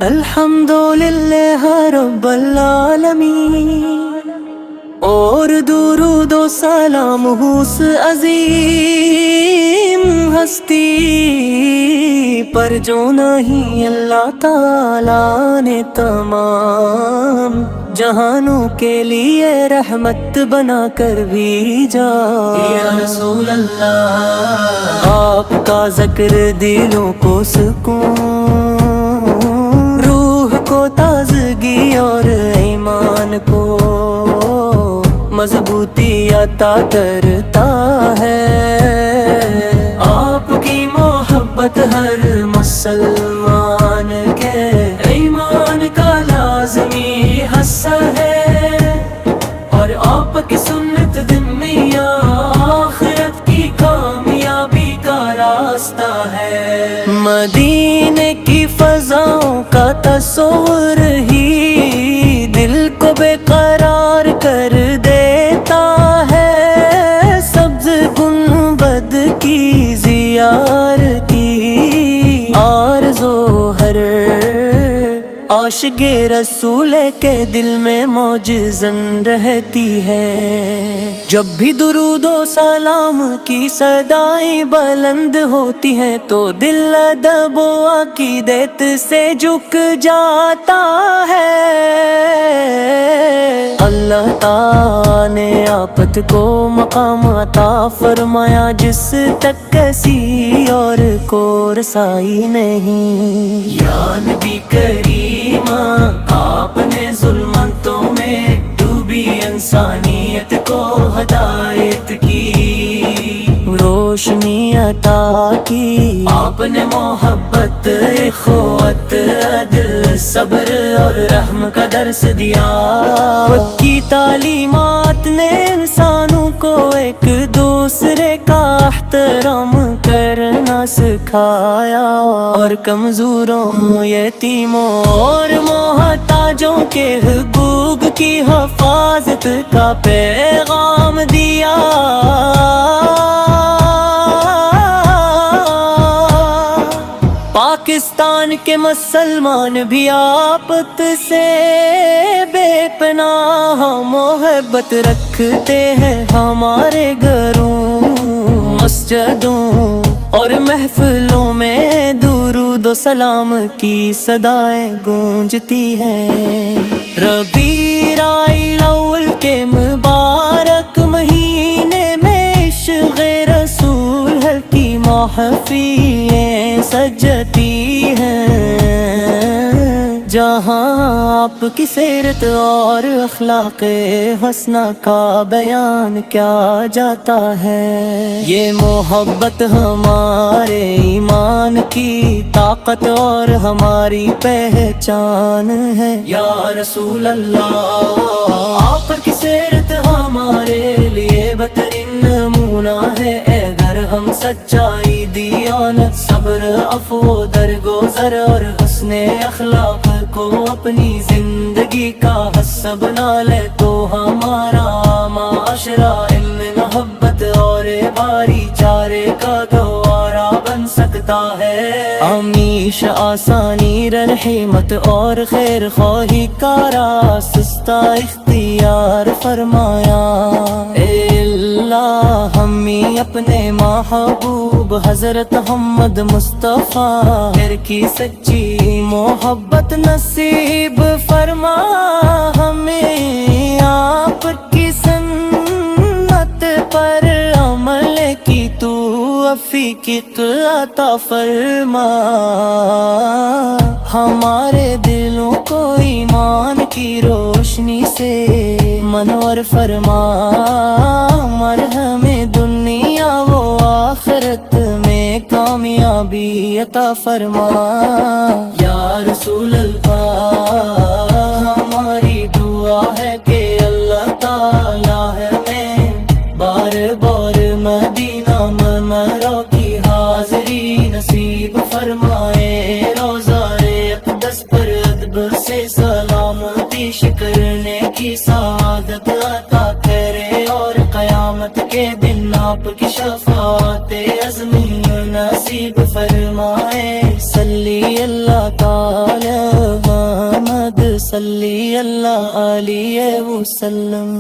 الحمدللہ رب العالمین، اور درود و سلام اس عظیم ہستی پر جو نہیں اللہ تعالیٰ نے تمام جہانوں کے لیے رحمت بنا کر بھیجا۔ یا رسول اللہ، آپ کا ذکر دلوں کو سکون، روح کو تازگی اور ایمان کو مضبوطی عطا کرتا ہے۔ آپ کی محبت ہر مسلمان کے ایمان کا لازمی حصہ ہے، اور آپ کی سنت دنیا آخرت کی کامیابی کا راستہ ہے۔ مدینے کی فضاؤں کا تصور ہی دل کو بے قرار کر دیتا ہے، سبز گنبد کی زیارتی آرزو ہر عاشق رسول کے دل میں موجزن رہتی ہے۔ جب بھی درود و سلام کی صدائیں بلند ہوتی ہیں تو دل ادب و عقیدت سے جھک جاتا ہے۔ اللہ تعالیٰ نے آپت کو مقام عطا فرمایا جس تک کسی اور کو رسائی نہیں۔ یا نبی کریم، آپ نے ظلمتوں میں ڈوبی انسانیت کو ہدایت کی روشنی عطا کی۔ آپ نے محبت، اخوت، عدل، صبر اور رحم کا درس دیا۔ کی تعلیمات نے انسانوں کو ایک دوسرے کا احترام کرنا سکھایا، اور کمزوروں، یتیموں اور محتاجوں کے حقوق کی حفاظت کا پیغام دیا۔ پاکستان کے مسلمان بھی آپت سے بے پناہ محبت رکھتے ہیں۔ ہمارے گھروں، مسجدوں اور محفلوں میں درود و سلام کی صدائیں گونجتی ہیں۔ ربیع الاول کے مبارک مہینے میں عشق رسول کی محفلیں سجتی ہیں، جہاں آپ کی سیرت اور اخلاق حسنہ کا بیان کیا جاتا ہے۔ یہ محبت ہمارے ایمان کی طاقت اور ہماری پہچان ہے۔ یا رسول اللہ، آپ کی سیرت ہمارے لیے بہترین نمونہ ہے۔ اگر ہم سچائی، دیانت، صبر، عفو، درگزر اور حسن اخلاق کو اپنی زندگی کا حصہ بنا لے تو ہمارا معاشرہ علم، محبت اور بھائی چارے کا گہوارہ بن سکتا ہے۔ ہمیشہ آسانی، رحمت اور خیر خواہی کا راستہ اختیار فرمایا۔ اے اللہ، ہمیں اپنے محبوب حضرت محمد مصطفیٰ کی سچی محبت نصیب فرما۔ ہمیں آپ کی سنت پر عمل کی توفیق عطا فرما۔ ہمارے دلوں کو ایمان کی روشنی سے منور فرما۔ مرہم دنیا و آخرت میں کامیابی عطا فرما۔ یا رسول اللہ، ہماری دعا ہے کہ اللہ تعالیٰ ہمیں بار بار مدینہ منورہ کی حاضری نصیب فرمائے۔ روضہ اقدس پر ادب سے سلام پیش کرنے کی سعادت عطا کرے، اور قیامت کے دن آپ کی شفاعت عظمی نصیب فرمائے۔ صلی اللہ تعالی محمد صلی اللہ علیہ وسلم۔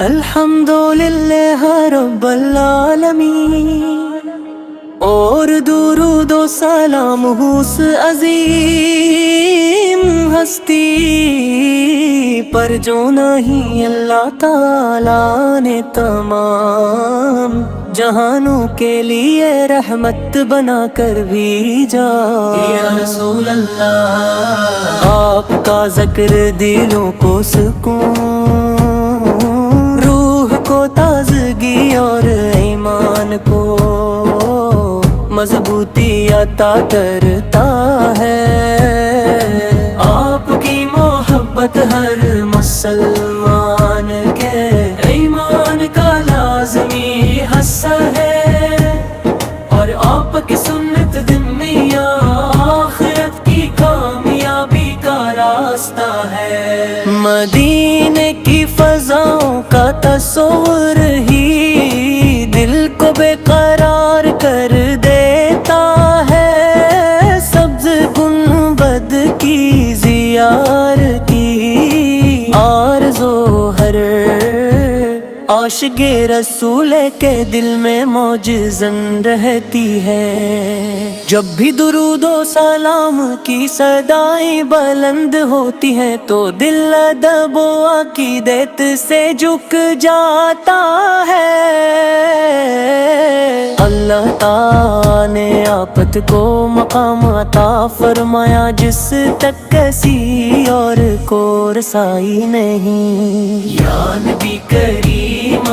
الحمدللہ رب العالمین، اور درود و سلام اس عظیم ہستی پر جو نہیں اللہ تعالیٰ نے تمام جہانوں کے لیے رحمت بنا کر بھیجا۔ یا رسول اللہ، آپ کا ذکر دلوں کو سکون، روح کو تازگی اور ایمان کو مضبوطی عطا کرتا ہے۔ آپ کی محبت ہر مسلمان کے ایمان کا لازمی حصہ ہے، اور آپ کی سنت دنیا آخرت کی کامیابی کا راستہ ہے۔ مدینے کی فضاؤں کا تصور ہی دل کو بے قرار کر دیتا ہے، سبز گنبد کی زیارتی آرزو ہر عاشق رسول کے دل میں موجزن رہتی ہے۔ جب بھی درود و سلام کی صدائیں بلند ہوتی ہیں تو دل ادب و عقیدت سے جھک جاتا ہے۔ اللہ تعالیٰ نے آپت کو مقام عطا فرمایا جس تک کسی اور کو رسائی نہیں۔ یا نبی کریم،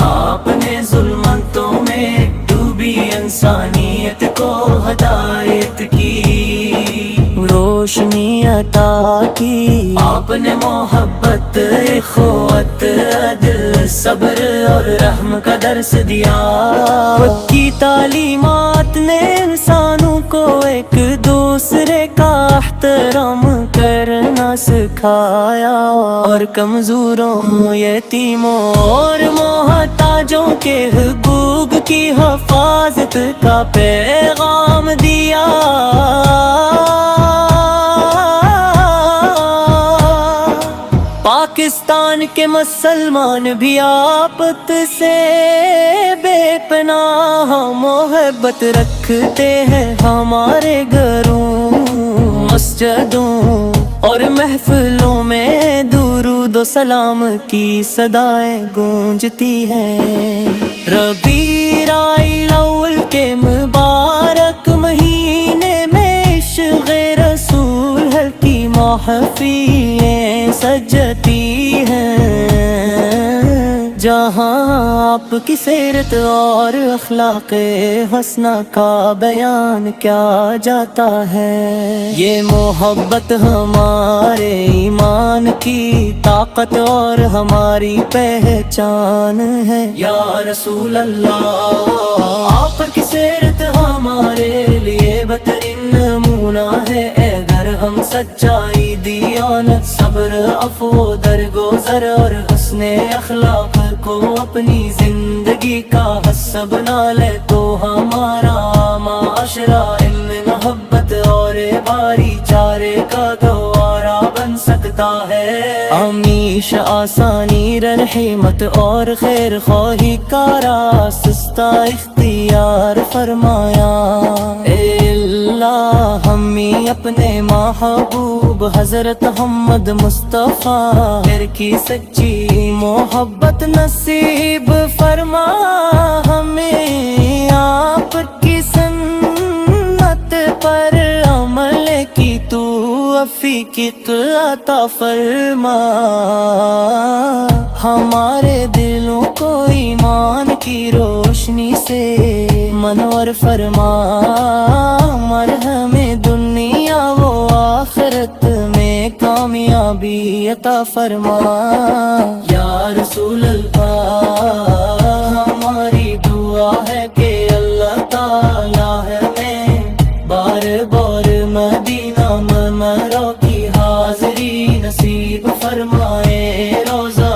آپ نے ظلمتوں میں ڈوبی انسانیت کو ہدایت کی روشنی عطا کی۔ آپ نے محبت، اخوت، عدل، صبر اور رحم کا درس دیا۔ آپ کی تعلیمات نے انسانوں کو ایک دوسرے کا احترام کرنا سکھایا، اور کمزوروں، یتیموں اور محتاجوں کے حقوق کی حفاظت کا پیغام دیا۔ پاکستان کے مسلمان بھی آپت سے بے پناہ محبت رکھتے ہیں۔ ہمارے گھروں، مسجدوں اور محفلوں میں درود و سلام کی صدائیں گونجتی ہیں۔ ربیع الاول کے مبارک مہینے میں عشق رسول کی محفلیں سجتی ہیں، جہاں آپ کی سیرت اور اخلاق حسنہ کا بیان کیا جاتا ہے۔ یہ محبت ہمارے ایمان کی طاقت اور ہماری پہچان ہے۔ یا رسول اللہ، آپ کی سیرت ہمارے لیے بہترین نمونہ ہے۔ اگر ہم سچائی، دیانت، صبر، عفو، درگزر اور حسن اخلاق کو اپنی زندگی کا حصہ بنا لے تو ہمارا معاشرہ علم، محبت اور بھائی چارے کا گوارا بن سکتا ہے۔ ہمیشہ آسانی، رحمت اور خیر خواہی کا راستہ اختیار فرمایا۔ اے اللہ، ہمیں اپنے محبوب حضرت محمد مصطفیٰ کی سچی محبت نصیب فرما۔ ہمیں آپ کی سنت پر عمل کی تو توفیق عطا فرما، ہمارے دلوں کو ایمان کی روشنی سے منور فرما، مرہم دنیا و آخرت میں کامیابی عطا فرما۔ یا رسول اللہ ہماری دعا ہے کہ اللہ تعالیٰ ہمیں بار بار مدینہ منورہ کی حاضری نصیب فرمائے، روضہ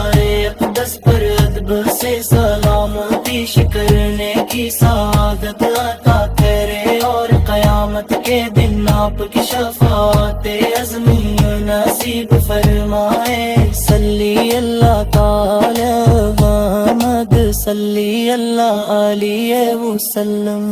اقدس پر ادب سے سلامتی کرنے کی سعادت عطا کرے، اور قیامت کے دن آپ کی شفاعت عظمی نصیب فرمائے۔ صلی اللہ تعالی محمد صلی اللہ علیہ وسلم۔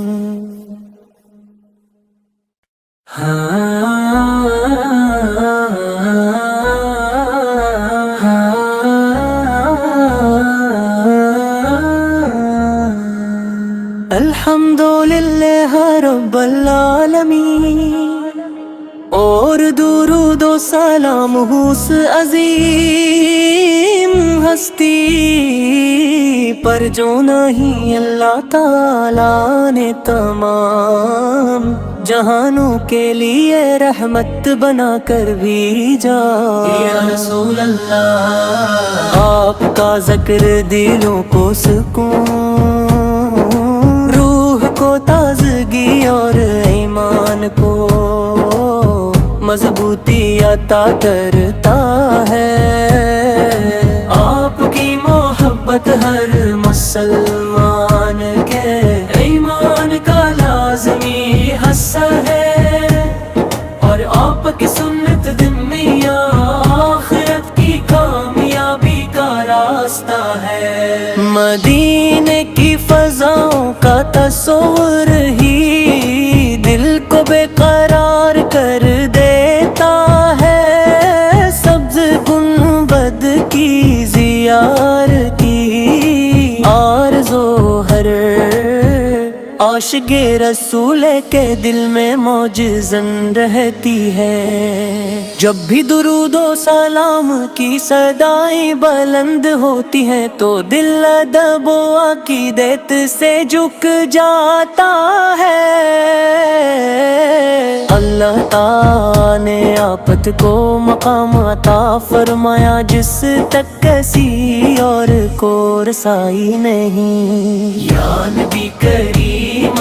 الحمدللہ رب العالمین، اور درود و سلام اس عظیم ہستی پر جو نہیں اللہ تعالیٰ نے تمام جہانوں کے لیے رحمت بنا کر بھیجا۔ یا رسول اللہ آپ کا ذکر دلوں کو سکون، روح کو تازگی اور ایمان کو مضبوطی عطا کرتا ہے۔ آپ کی محبت ہر مسلمان کے ایمان کا لازمی حصہ ہے، اور آپ کی سنت دنیا آخرت کی کامیابی کا راستہ ہے۔ مدینے کی فضاؤں کا تصور ہی دل کو بے قرار کر دیتا ہے، سبز گنبد کی زیارتی آرزو ہر عاشق رسول کے دل میں موجزن رہتی ہے۔ جب بھی درود و سلام کی صدائیں بلند ہوتی ہیں تو دل ادب و عقیدت سے جھک جاتا ہے۔ اللہ تعالیٰ نے آپت کو مقام عطا فرمایا جس تک کسی اور کو رسائی نہیں۔ یا نبی کریم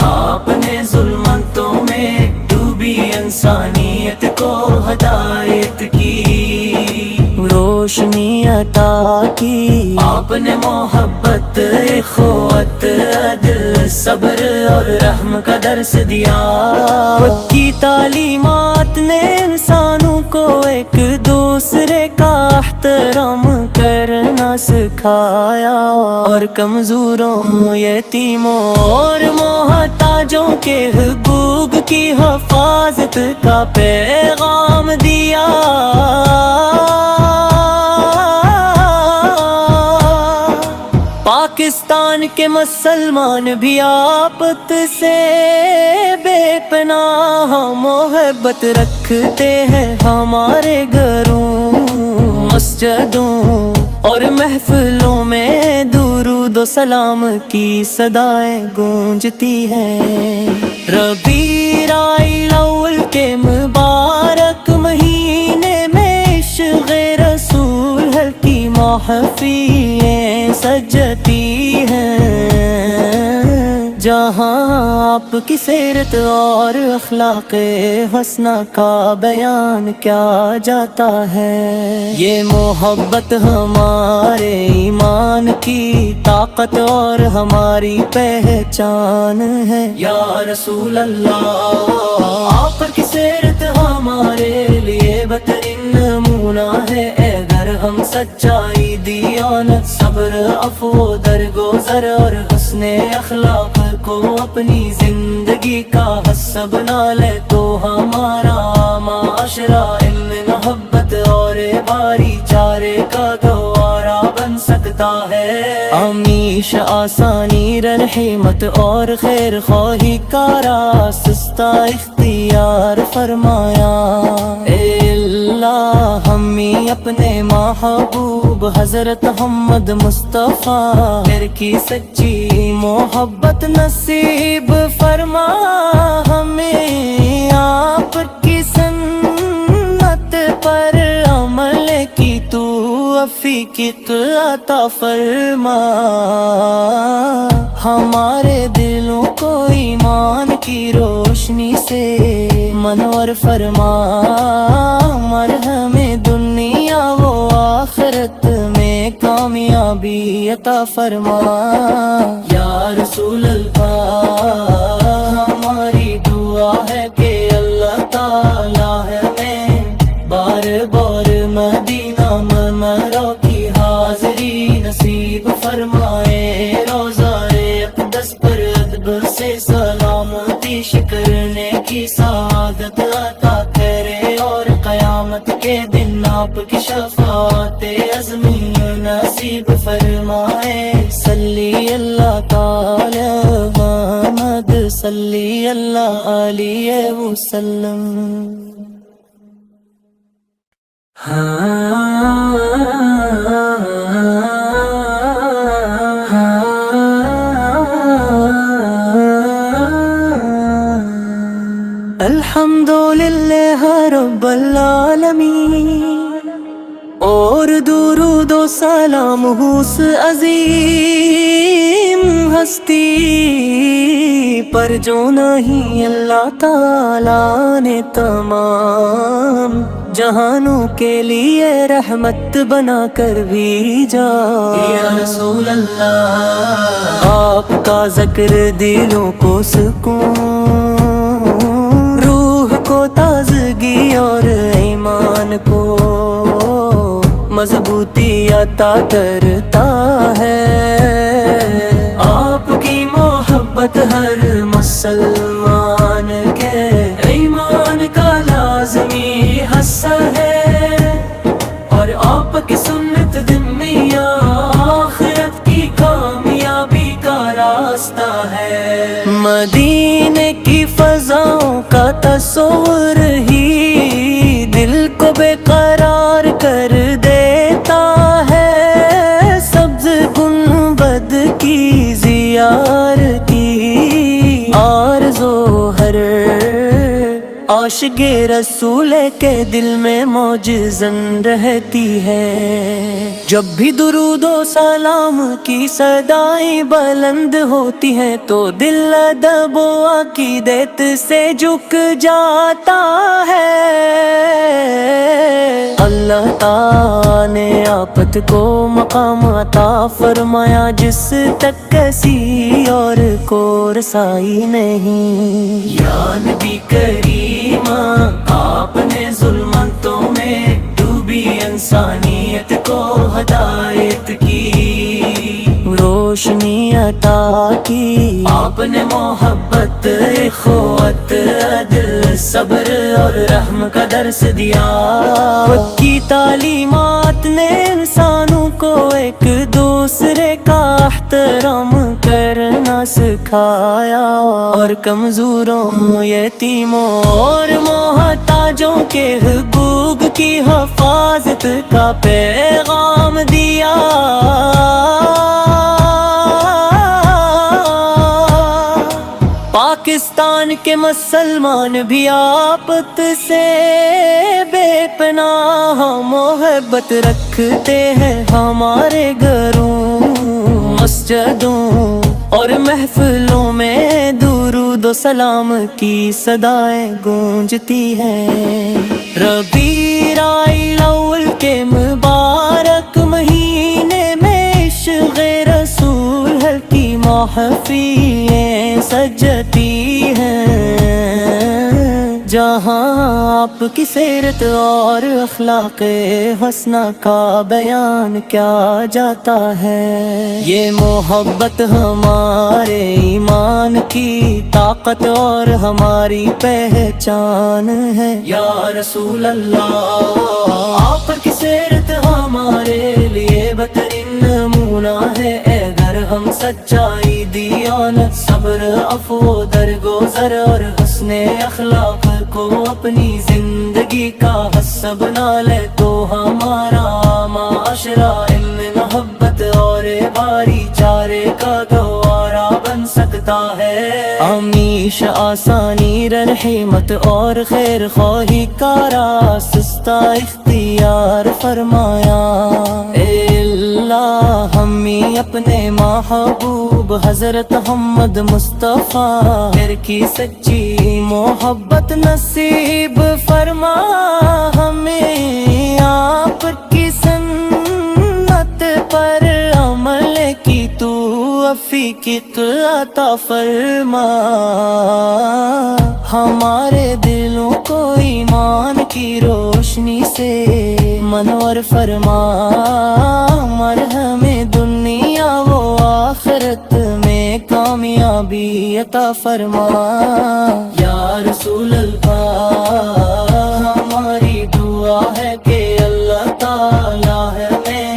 آپ نے ظلمتوں میں ڈوبی انسانیت کو ہدایت کی روشنی عطا کی، آپ نے محبت اخوت عدل صبر اور رحم کا درس دیا، آپ کی تعلیمات نے انسانوں کو ایک دوسرے کا احترام کرنا سکھایا، اور کمزوروں یتیموں اور محتاجوں کے حقوق کی حفاظت کا پیغام دیا۔ پاکستان کے مسلمان بھی آپت سے بے پناہ محبت رکھتے ہیں، ہمارے گھروں مسجدوں اور محفلوں میں درود و سلام کی صدائیں گونجتی ہیں۔ ربیع الاول کے مبارک مہینے میں عشق رسول ہلکی محفلیں سجتی ہیں، جہاں آپ کی سیرت اور اخلاق حسنہ کا بیان کیا جاتا ہے۔ یہ محبت ہمارے ایمان کی طاقت اور ہماری پہچان ہے۔ یا رسول اللہ آپ کی سیرت ہمارے لیے بہترین نمونہ ہے، اگر ہم سچائی دیانت صبر عفو درگزر اور حسن اخلاق کو اپنی زندگی کا حصہ بنا لے تو ہمارا معاشرہ علم محبت اور باری چارے کا گوارا بن سکے۔ سکتا ہے۔ آمیش آسانی رحمت اور خیر خواہی کا راستہ اختیار فرمایا۔ اے اللہ ہمیں اپنے محبوب حضرت محمد مصطفیٰ کی سچی محبت نصیب فرما، ہمیں آپ کی سنت پر عمل کی توفیق عطا فرما، ہمارے دلوں کو ایمان کی روشنی سے منور فرما، مرہم دنیا و آخرت میں کامیابی عطا فرما۔ یا رسول اللہ ہماری دعا ہے کہ اللہ تعالیٰ ہمیں بار بار مدینہ منورہ کی حاضری نصیب فرمائے، روضہ اقدس پر ادب سے سلامتی کرنے کی سعادت عطا کرے، اور قیامت کے دن آپ کی شفاعت عظمی نصیب فرمائے۔ صلی اللہ تعالی محمد صلی اللہ علیہ وسلم۔ الحمدللہ رب العالمین، اور درود و سلام اس عظیم ہستی پر جو نہیں اللہ تعالیٰ نے تمام جہانوں کے لیے رحمت بنا کر بھیجا۔ یا رسول اللہ آپ کا ذکر دلوں کو سکون، روح کو تازگی اور ایمان کو مضبوطی عطا کرتا ہے۔ آپ کی محبت ہر مسلمان کے ایمان کا لازمی حصہ ہے، اور آپ کی سنت دنیا آخرت کی کامیابی کا راستہ ہے۔ مدینے کی فضاؤں کا تصور ہی دل کو بے قرار کر دیتا ہے، سبز گنبد کی زیارتی آرزو ہر عاشق رسول کے دل میں موجزن رہتی ہے۔ جب بھی درود و سلام کی صدائیں بلند ہوتی ہیں تو دل ادب و عقیدت سے جھک جاتا ہے۔ اللہ تعالیٰ نے آپت کو مقام عطا فرمایا جس تک کسی اور کو رسائی نہیں۔ یا نبی کریم آپ نے ظلمتوں میں ڈوبی انسانیت کو ہدایت کی روشنی عطا کی، آپ نے محبت اخوت عدل صبر اور رحم کا درس دیا، آپ کی تعلیمات نے انسانوں کو ایک دوسرے کا احترام کرنا سکھایا، اور کمزوروں یتیموں اور محتاجوں کے حقوق کی حفاظت کا پیغام دیا۔ پاکستان کے مسلمان بھی آپت سے بے پناہ محبت رکھتے ہیں، ہمارے گھروں مسجدوں اور محفلوں میں درود و سلام کی صدائیں گونجتی ہیں۔ ربیع الاول کے مبارک مہینے میں عشق رسول کی محفلیں سجتی ہیں، جہاں آپ کی سیرت اور اخلاق حسنہ کا بیان کیا جاتا ہے۔ یہ محبت ہمارے ایمان کی طاقت اور ہماری پہچان ہے۔ یا رسول اللہ، آپ کی سیرت ہمارے لیے بہترین نمونہ ہے۔ اگر ہم سچائی، دیانت، صبر، عفو، درگزر اور حسن اخلاق کو اپنی زندگی کا حصہ بنا لے تو ہمارا معاشرہ علم، محبت اور بھائی چارے کا گہوارہ بن سکتا ہے۔ ہمیشہ آسانی، رحمت اور خیر خواہی کا راستہ اختیار فرمایا۔ اے اللہ، ہمیں اپنے محبوب حضرت محمد مصطفیٰ کی سچی محبت نصیب فرما۔ ہمیں آپ کی سنت پر عمل کی توفیق عطا فرما۔ ہمارے دلوں کو ایمان کی روشنی سے منور فرما۔ ہمیں دنیا و آخرت میں کامیابی عطا فرما۔ یا رسول اللہ، ہماری دعا ہے کہ اللہ تعالیٰ ہمیں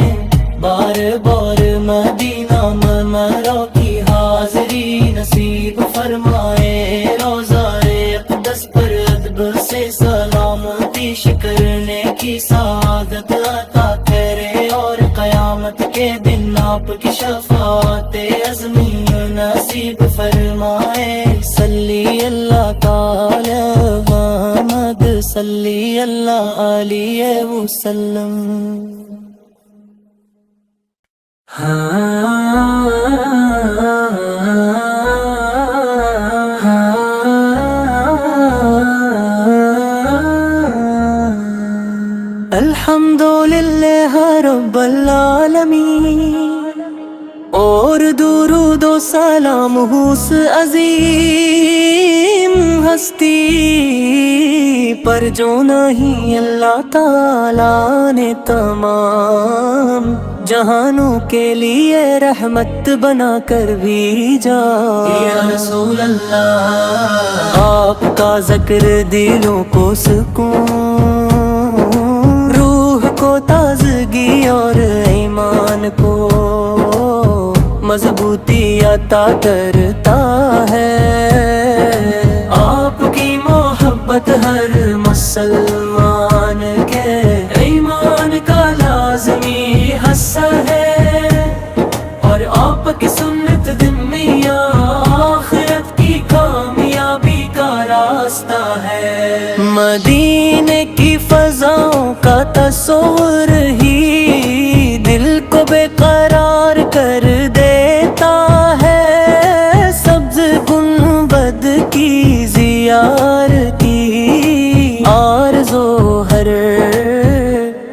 بار بار مدینہ منورہ کی حاضری نصیب فرمائے۔ روضہ اقدس پر ادب سے سلامتی کرنے کی سعادت عطا کرے، اور قیامت کے دن آپ کی شفاعت عظیم نصیب فرمائے۔ صلی اللہ تعالی محمد، صلی اللہ علیہ وسلم۔ الحمدللہ رب العالمین، اور درود و سلام اس عظیم ہستی پر جو نہیں اللہ تعالیٰ نے تمام جہانوں کے لیے رحمت بنا کر بھیجا۔ یا رسول اللہ، آپ کا ذکر دلوں کو سکون، روح کو تازگی اور ایمان کو مضبوطی عطا کرتا ہے۔ آپ کی محبت ہر مسلمان کے ایمان کا لازمی حصہ ہے، اور آپ کی سنت دنیا آخرت کی کامیابی کا راستہ ہے۔ مدینے کی فضاؤں کا تصور ہی دل کو بے قرار کر دیتا ہے۔ سبز گنبد کی زیارتی آرزو ہر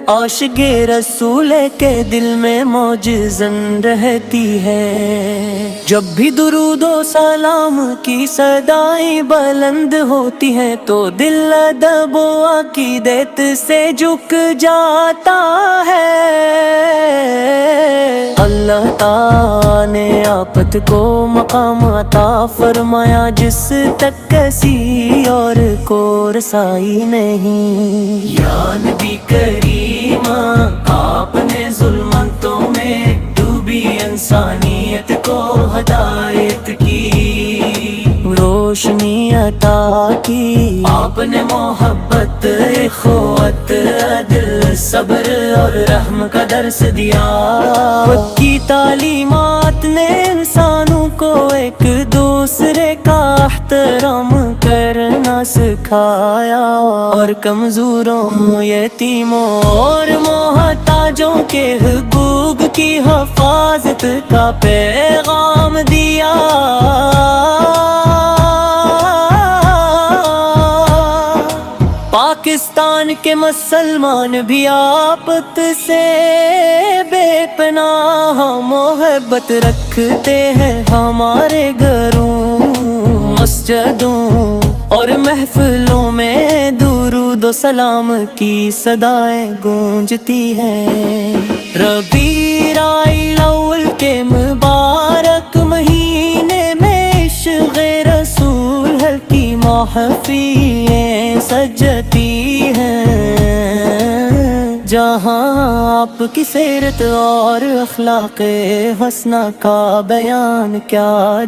عاشق رسول کے دل میں موجزن رہتی ہے۔ جب بھی درود و سلام کی صدائیں بلند ہوتی ہیں تو دل ادب و عقیدت سے جھک جاتا ہے۔ اللہ تعالیٰ نے آپت کو مقام عطا فرمایا جس تک کسی اور کو رسائی نہیں۔ یا نبی کریم، آپ نے ظلمتوں میں ڈوبی انسانیت کو ہدایت کی روشنی عطا کی۔ آپ نے محبت، اخوت، عدل، صبر اور رحم کا درس دیا۔ خود کی تعلیمات نے انسانوں کو ایک دوسرے کا احترام کرنا سکھایا، اور کمزوروں، یتیموں اور محتاجوں کے حقوق کی حفاظت کا پیغام دیا۔ پاکستان کے مسلمان بھی آپت سے بے پناہ محبت رکھتے ہیں۔ ہمارے گھروں، مسجدوں اور محفلوں میں درود و سلام کی صدائیں گونجتی ہیں۔ ربیع الاول کے مبارک مہینے میں عشق رسول کی محفلیں سجتی ہیں، جہاں آپ کی سیرت اور اخلاق حسنہ کا بیان کیا